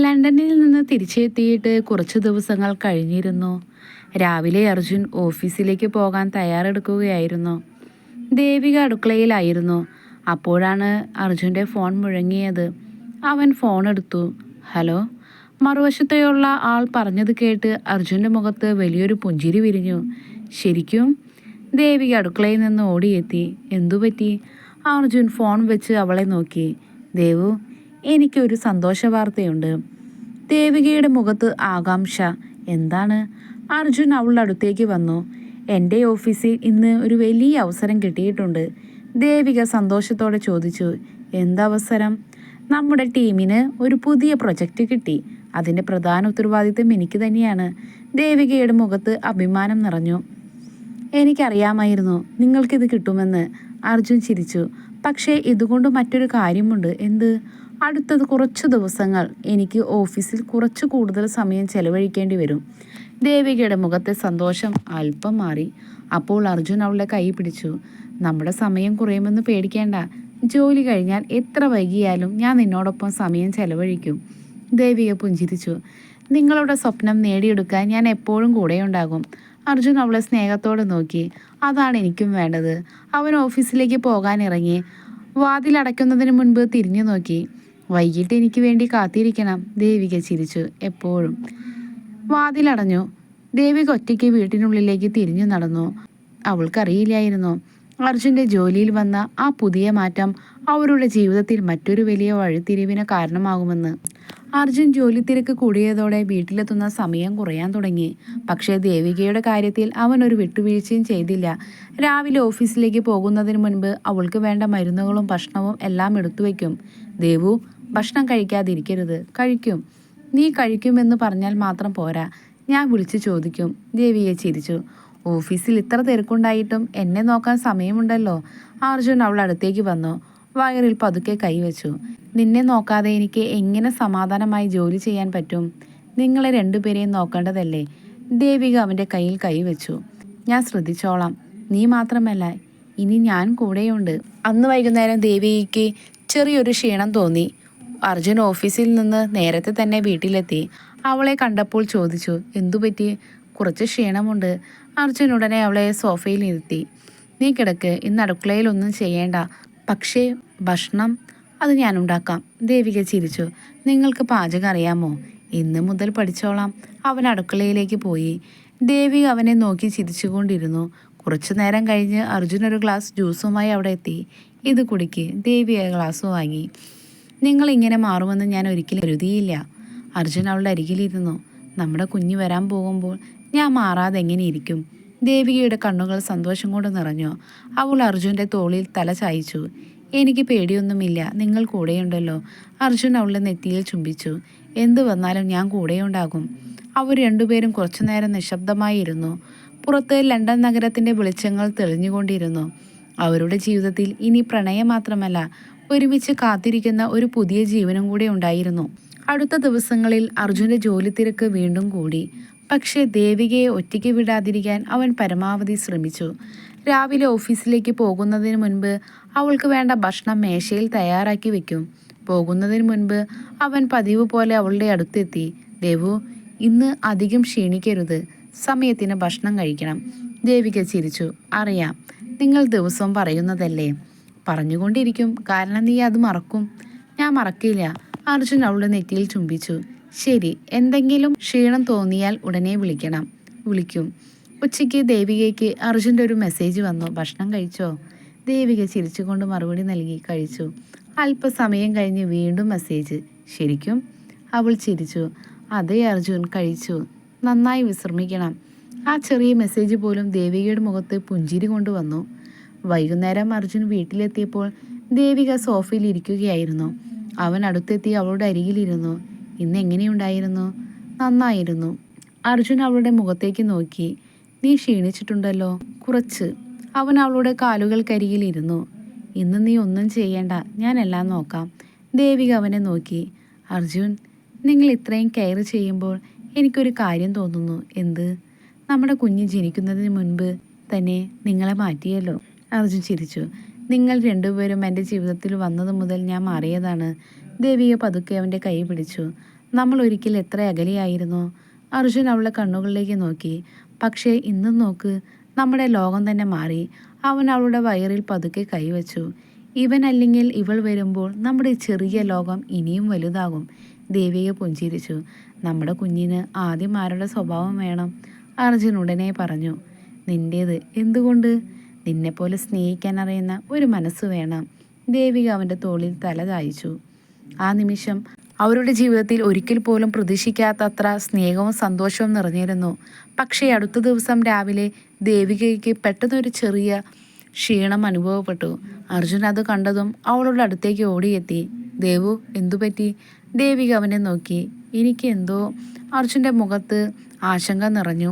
ലണ്ടനിൽ നിന്ന് തിരിച്ചെത്തിയിട്ട് കുറച്ച് ദിവസങ്ങൾ കഴിഞ്ഞിരുന്നു. രാവിലെ അർജുൻ ഓഫീസിലേക്ക് പോകാൻ തയ്യാറെടുക്കുകയായിരുന്നു. ദേവിക അടുക്കളയിലായിരുന്നു. അപ്പോഴാണ് അർജുൻ്റെ ഫോൺ മുഴങ്ങിയത്. അവൻ ഫോൺ എടുത്തു. ഹലോ. മറുവശത്തെയുള്ള ആൾ പറഞ്ഞത് കേട്ട് അർജുൻ്റെ മുഖത്ത് വലിയൊരു പുഞ്ചിരി വിരിഞ്ഞു. ശരിക്കും? ദേവിക അടുക്കളയിൽ നിന്ന് ഓടിയെത്തി. എന്തുപറ്റി? അർജുൻ ഫോൺ വെച്ച് അവളെ നോക്കി. ദേവു, എനിക്കൊരു സന്തോഷ വാർത്തയുണ്ട്. ദേവികയുടെ മുഖത്ത് ആകാംക്ഷ. എന്താണ്? അർജുൻ അവളുടെ അടുത്തേക്ക് വന്നു. എൻ്റെ ഓഫീസിൽ ഇന്ന് ഒരു വലിയ അവസരം കിട്ടിയിട്ടുണ്ട്. ദേവിക സന്തോഷത്തോടെ ചോദിച്ചു. എന്തവസരം? നമ്മുടെ ടീമിന് ഒരു പുതിയ പ്രൊജക്റ്റ് കിട്ടി. അതിൻ്റെ പ്രധാന ഉത്തരവാദിത്തം എനിക്ക് തന്നെയാണ്. ദേവികയുടെ മുഖത്ത് അഭിമാനം നിറഞ്ഞു. എനിക്കറിയാമായിരുന്നു നിങ്ങൾക്കിത് കിട്ടുമെന്ന്. അർജുൻ ചിരിച്ചു. പക്ഷേ ഇതുകൊണ്ട് മറ്റൊരു കാര്യമുണ്ട്. എന്ത്? അടുത്തത് കുറച്ച് ദിവസങ്ങൾ എനിക്ക് ഓഫീസിൽ കുറച്ച് കൂടുതൽ സമയം ചെലവഴിക്കേണ്ടി വരും. ദേവികയുടെ മുഖത്തെ സന്തോഷം അല്പം മാറി. അപ്പോൾ അർജുൻ അവളുടെ കൈ പിടിച്ചു. നമ്മുടെ സമയം കുറയുമെന്ന് പേടിക്കേണ്ട. ജോലി കഴിഞ്ഞാൽ എത്ര വൈകിയാലും ഞാൻ നിന്നോടൊപ്പം സമയം ചെലവഴിക്കും. ദേവിക പുഞ്ചിരിച്ചു. നിങ്ങളുടെ സ്വപ്നം നേടിയെടുക്കാൻ ഞാൻ എപ്പോഴും കൂടെയുണ്ടാകും. അർജുൻ അവളെ സ്നേഹത്തോടെ നോക്കി. അതാണ് എനിക്കും വേണ്ടത്. അവൻ ഓഫീസിലേക്ക് പോകാൻ ഇറങ്ങി. വാതിലടയ്ക്കുന്നതിന് മുൻപ് തിരിഞ്ഞു നോക്കി. വൈകിട്ട് എനിക്ക് വേണ്ടി കാത്തിരിക്കണം. ദേവിക ചിരിച്ചു. എപ്പോഴും. വാതിലടഞ്ഞു. ദേവിക ഒറ്റയ്ക്ക് വീട്ടിനുള്ളിലേക്ക് തിരിഞ്ഞു നടന്നു. അവൾക്കറിയില്ലായിരുന്നു അർജുൻ്റെ ജോലിയിൽ വന്ന ആ പുതിയ മാറ്റം അവരുടെ ജീവിതത്തിൽ മറ്റൊരു വലിയ വഴിത്തിരിവിന് കാരണമാകുമെന്ന്. അർജുൻ ജോലി തിരക്ക് കൂടിയതോടെ വീട്ടിലെത്തുന്ന സമയം കുറയാൻ തുടങ്ങി. പക്ഷേ ദേവികയുടെ കാര്യത്തിൽ അവൻ ഒരു വിട്ടുവീഴ്ചയും ചെയ്തില്ല. രാവിലെ ഓഫീസിലേക്ക് പോകുന്നതിന് മുൻപ് അവൾക്ക് വേണ്ട മരുന്നുകളും ഭക്ഷണവും എല്ലാം എടുത്തു വയ്ക്കും. ദേവു, ഭക്ഷണം കഴിക്കാതിരിക്കരുത്. കഴിക്കും. നീ കഴിക്കുമെന്ന് പറഞ്ഞാൽ മാത്രം പോരാ, ഞാൻ വിളിച്ചു ചോദിക്കും. ദേവിക ചിരിച്ചു. ഓഫീസിൽ ഇത്ര തിരക്കുണ്ടായിട്ടും എന്നെ നോക്കാൻ സമയമുണ്ടല്ലോ. അർജുൻ അവൾ അടുത്തേക്ക് വന്നു. വയറിൽ പതുക്കെ കൈവച്ചു. നിന്നെ നോക്കാതെ എനിക്ക് എങ്ങനെ സമാധാനമായി ജോലി ചെയ്യാൻ പറ്റും? നിങ്ങളെ രണ്ടുപേരെയും നോക്കേണ്ടതല്ലേ? ദേവിക അവൻ്റെ കയ്യിൽ കൈവച്ചു. ഞാൻ ശ്രദ്ധിച്ചോളാം. നീ മാത്രമല്ല, ഇനി ഞാൻ കൂടെയുണ്ട്. അന്ന് വൈകുന്നേരം ദേവികയ്ക്ക് ചെറിയൊരു ക്ഷീണം തോന്നി. അർജുൻ ഓഫീസിൽ നിന്ന് നേരത്തെ തന്നെ വീട്ടിലെത്തി. അവളെ കണ്ടപ്പോൾ ചോദിച്ചു. എന്തുപറ്റി? കുറച്ച് ക്ഷീണമുണ്ട്. അർജുൻ ഉടനെ അവളെ സോഫയിൽ ഇരുത്തി. നീ കിടക്ക്. ഇന്ന് അടുക്കളയിലൊന്നും ചെയ്യേണ്ട. പക്ഷേ ഭക്ഷണം അത് ഞാൻ ഉണ്ടാക്കാം. ദേവിക ചിരിച്ചു. നിങ്ങൾക്ക് പാചകം അറിയാമോ? ഇന്ന് മുതൽ പഠിച്ചോളാം. അവൻ അടുക്കളയിലേക്ക് പോയി. ദേവിക അവനെ നോക്കി ചിരിച്ചുകൊണ്ടിരുന്നു. കുറച്ചു നേരം കഴിഞ്ഞ് അർജുൻ ഒരു ഗ്ലാസ് ജ്യൂസുമായി അവിടെ എത്തി. ഇത് കുടിക്ക്. ദേവിക ഗ്ലാസ് വാങ്ങി. നിങ്ങൾ ഇങ്ങനെ മാറുമെന്ന് ഞാൻ ഒരിക്കലും കരുതിയില്ല. അർജുൻ അവളുടെ അരികിലിരുന്നു. നമ്മുടെ കുഞ്ഞ് വരാൻ പോകുമ്പോൾ ഞാൻ മാറാതെ എങ്ങനെ ഇരിക്കും? ദേവികയുടെ കണ്ണുകൾ സന്തോഷം കൊണ്ട് നിറഞ്ഞു. അവൾ അർജുൻ്റെ തോളിൽ തല ചായ്ച്ചു. എനിക്ക് പേടിയൊന്നുമില്ല, നിങ്ങൾ കൂടെയുണ്ടല്ലോ. അർജുൻ അവളുടെ നെറ്റിയിൽ ചുംബിച്ചു. എന്തു വന്നാലും ഞാൻ കൂടെയുണ്ടാകും. അവർ രണ്ടുപേരും കുറച്ചുനേരം നിശബ്ദമായി ഇരുന്നു. പുറത്ത് ലണ്ടൻ നഗരത്തിൻ്റെ വെളിച്ചങ്ങൾ തെളിഞ്ഞുകൊണ്ടിരുന്നു. അവരുടെ ജീവിതത്തിൽ ഇനി പ്രണയം മാത്രമല്ല, ഒരുമിച്ച് കാത്തിരിക്കുന്ന ഒരു പുതിയ ജീവനും കൂടെ ഉണ്ടായിരുന്നു. അടുത്ത ദിവസങ്ങളിൽ അർജുൻ്റെ ജോലി തിരക്ക് വീണ്ടും കൂടി. പക്ഷേ ദേവികയെ ഒറ്റയ്ക്ക് വിടാതിരിക്കാൻ അവൻ പരമാവധി ശ്രമിച്ചു. രാവിലെ ഓഫീസിലേക്ക് പോകുന്നതിന് മുൻപ് അവൾക്ക് വേണ്ട ഭക്ഷണം മേശയിൽ തയ്യാറാക്കി വെക്കും. പോകുന്നതിന് മുൻപ് അവൻ പതിവ് പോലെ അവളുടെ അടുത്തെത്തി. ദേവു, ഇന്ന് അധികം ക്ഷീണിക്കരുത്. സമയത്തിന് ഭക്ഷണം കഴിക്കണം. ദേവിക ചിരിച്ചു. അറിയാം, നിങ്ങൾ ദിവസവും പറയുന്നതല്ലേ. പറഞ്ഞുകൊണ്ടിരിക്കും, കാരണം നീ അത് മറക്കും. ഞാൻ മറക്കില്ല. അർജുൻ അവളുടെ നെറ്റിയിൽ ചുംബിച്ചു. ശരി, എന്തെങ്കിലും ക്ഷീണം തോന്നിയാൽ ഉടനെ വിളിക്കണം. വിളിക്കും. ഉച്ചയ്ക്ക് ദേവികയ്ക്ക് അർജുൻ്റെ ഒരു മെസ്സേജ് വന്നു. ഭക്ഷണം കഴിച്ചോ? ദേവിക ചിരിച്ചുകൊണ്ട് മറുപടി നൽകി. കഴിച്ചു. അല്പസമയം കഴിഞ്ഞ് വീണ്ടും മെസ്സേജ്. ശരിക്കും? അവൾ ചിരിച്ചു. അതെ അർജുൻ, കഴിച്ചു. നന്നായി വിശ്രമിക്കണം. ആ ചെറിയ മെസ്സേജ് പോലും ദേവികയുടെ മുഖത്ത് പുഞ്ചിരി കൊണ്ടുവന്നു. വൈകുന്നേരം അർജുൻ വീട്ടിലെത്തിയപ്പോൾ ദേവിക സോഫയിൽ ഇരിക്കുകയായിരുന്നു. അവൻ അടുത്തെത്തി അവളുടെ അരികിലിരുന്നു. ഇന്ന് എങ്ങനെയുണ്ടായിരുന്നു? നന്നായിരുന്നു. അർജുൻ അവളുടെ മുഖത്തേക്ക് നോക്കി. നീ ക്ഷീണിച്ചിട്ടുണ്ടല്ലോ. കുറച്ച്. അവൻ അവളുടെ കാലുകൾക്കരികിലിരുന്നു. ഇന്ന് നീ ഒന്നും ചെയ്യേണ്ട, ഞാനെല്ലാം നോക്കാം. ദേവിക അവനെ നോക്കി. അർജുൻ, നിങ്ങൾ ഇത്രയും കെയർ ചെയ്യുമ്പോൾ എനിക്കൊരു കാര്യം തോന്നുന്നു. എന്ത്? നമ്മുടെ കുഞ്ഞ് ജനിക്കുന്നതിന് മുൻപ് തന്നെ നിങ്ങളെ മാറ്റിയല്ലോ. അർജുൻ ചിരിച്ചു. നിങ്ങൾ രണ്ടുപേരും എൻ്റെ ജീവിതത്തിൽ വന്നത് മുതൽ ഞാൻ മാറിയതാണ്. ദേവിക പതുക്കെ അവൻ്റെ കൈ പിടിച്ചു. നമ്മൾ ഒരിക്കൽ എത്ര അകലെയായിരുന്നു. അർജുൻ അവളുടെ കണ്ണുകളിലേക്ക് നോക്കി. പക്ഷേ ഇന്നും നോക്ക്, നമ്മുടെ ലോകം തന്നെ മാറി. അവൻ അവളുടെ വയറിൽ പതുക്കെ കൈവച്ചു. ഇവനല്ലെങ്കിൽ ഇവൾ വരുമ്പോൾ നമ്മുടെ ചെറിയ ലോകം ഇനിയും വലുതാകും. ദേവിക പുഞ്ചിരിച്ചു. നമ്മുടെ കുഞ്ഞിന് ആദ്യം ആരുടെ സ്വഭാവം വേണം? അർജുൻ ഉടനെ പറഞ്ഞു. നിൻ്റേത്. എന്തുകൊണ്ട്? നിന്നെപ്പോലെ സ്നേഹിക്കാൻ അറിയുന്ന ഒരു മനസ്സ് വേണം. ദേവിക അവൻ്റെ തോളിൽ തല ചായ്ച്ചു. ആ നിമിഷം അവരുടെ ജീവിതത്തിൽ ഒരിക്കൽ പോലും പ്രതീക്ഷിക്കാത്തത്ര സ്നേഹവും സന്തോഷവും നിറഞ്ഞിരുന്നു. പക്ഷേ അടുത്ത ദിവസം രാവിലെ ദേവികയ്ക്ക് പെട്ടെന്നൊരു ചെറിയ ക്ഷീണം അനുഭവപ്പെട്ടു. അർജുൻ അത് കണ്ടതും അവളുടെ അടുത്തേക്ക് ഓടിയെത്തി. ദേവു, എന്തുപറ്റി? ദേവിക അവനെ നോക്കി. എനിക്ക് എന്തോ. അർജുൻ്റെ മുഖത്ത് ആശങ്ക നിറഞ്ഞു.